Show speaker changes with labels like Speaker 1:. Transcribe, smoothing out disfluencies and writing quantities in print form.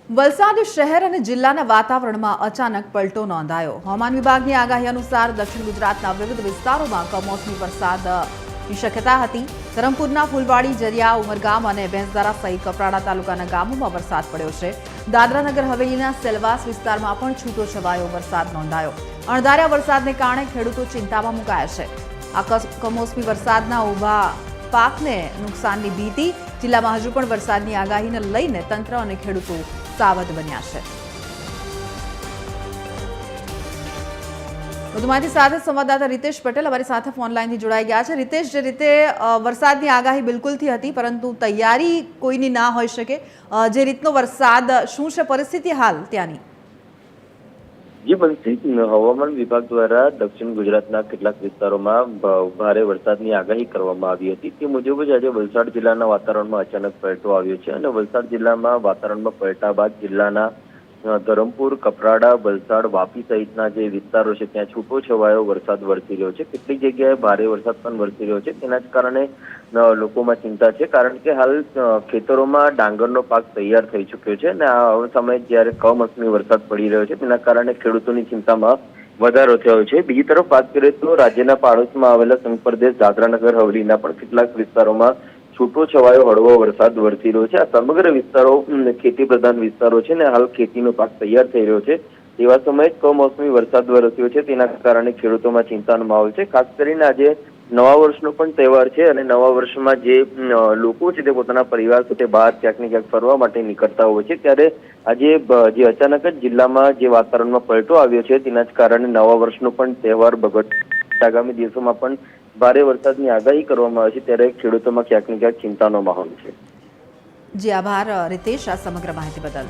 Speaker 1: વલસાડ શહેર અને જિલ્લાના વાતાવરણમાં અચાનક પલટો નોંધાયો। હવામાન વિભાગની આગાહી અનુસાર દક્ષિણ ગુજરાતના વિવિધ વિસ્તારોમાં કમોસમી વરસાદની શક્યતા હતી। ધરમપુરના ફૂલવાડી, જરિયા, ઉમરગામ અને ભેંસદારા સહિત કપરાડા તાલુકાના ગામોમાં વરસાદ પડ્યો છે। દાદરા નગર હવેલીના સેલવાસ વિસ્તારમાં પણ છૂટો છવાયો વરસાદ નોંધાયો। અણધાર્યા વરસાદને કારણે ખેડૂતો ચિંતામાં મુકાયા છે। આ કમોસમી વરસાદના ઊભા પાકને નુકસાનની ભીતિ। જિલ્લામાં હજુ પણ વરસાદની આગાહીને લઈને તંત્ર અને ખેડૂતો સાવધ બન્યા છે। વધુ માહિતી સાથે સંવાદદાતા રીતેશ પટેલ અમારી સાથે ફોન લાઈનથી જોડાઈ ગયા છે। રીતેશ, જે રીતે વરસાદની આગાહી બિલકુલથી હતી, પરંતુ તૈયારી કોઈની ના હોઈ શકે, જે રીતનો વરસાદ, શું છે પરિસ્થિતિ હાલ ત્યાંની?
Speaker 2: જે બનશી હવામાન વિભાગ દ્વારા દક્ષિણ ગુજરાતના કેટલાક વિસ્તારોમાં ભારે વરસાદની આગાહી કરવામાં આવી હતી। તે મુજબ જ આજે વલસાડ જિલ્લાના વાતાવરણમાં અચાનક પલટો આવ્યો છે અને વલસાડ જિલ્લામાં વાતાવરણમાં પલટા બાદ જિલ્લાના ધરમપુર, કપરાડા, વલસાડ, વાપી સહિતના જે વિસ્તારો છે ત્યાં છૂટો છવાયો વરસાદ વરસી રહ્યો છે। કેટલીક જગ્યાએ ભારે વરસાદ પણ વરસી રહ્યો છે। તેના જ કારણે લોકોમાં ચિંતા છે, કારણ કે હાલ ખેતરોમાં ડાંગરનો પાક તૈયાર થઈ ચૂક્યો છે અને આ સમયે જ્યારે કમોસમી વરસાદ પડી રહ્યો છે તેના કારણે ખેડૂતોની ચિંતામાં વધારો થયો છે। બીજી તરફ વાત કરીએ તો રાજ્યના પાડોશમાં આવેલા સંઘ પ્રદેશ દાદરાનગર હવેલીના પણ કેટલાક વિસ્તારોમાં છૂટો છવાયો હળવો વરસાદ વરસી રહ્યો છે। આ સમગ્ર વિસ્તારો ખેતી પ્રધાન વિસ્તારો છે ને હાલ ખેતીનો પાક તૈયાર થઈ રહ્યો છે। તેવા સમયે કમોસમી વરસાદ વરસ્યો છે, તેના કારણે ખેડૂતોમાં ચિંતાનો માહોલ છે। ખાસ કરીને આજે નવા વર્ષનો પણ તહેવાર છે અને નવા વર્ષમાં જે લોકો છે તે પોતાના પરિવાર સાથે બહાર ક્યાંક ને ક્યાંક ફરવા માટે નીકળતા હોય છે, ત્યારે આજે જે અચાનક જ જિલ્લામાં જે વાતાવરણમાં પલટો આવ્યો છે તેના જ કારણે નવા વર્ષનો પણ તહેવાર બગડતો આગામી દિવસોમાં પણ ભારે વરસાદની આગાહી કરવામાં આવે છે, ત્યારે ખેડૂતોમાં ક્યાંક ને ક્યાંક ચિંતાનો માહોલ છે।
Speaker 1: જી આભાર રીતેશ, આ સમગ્ર માહિતી બદલ।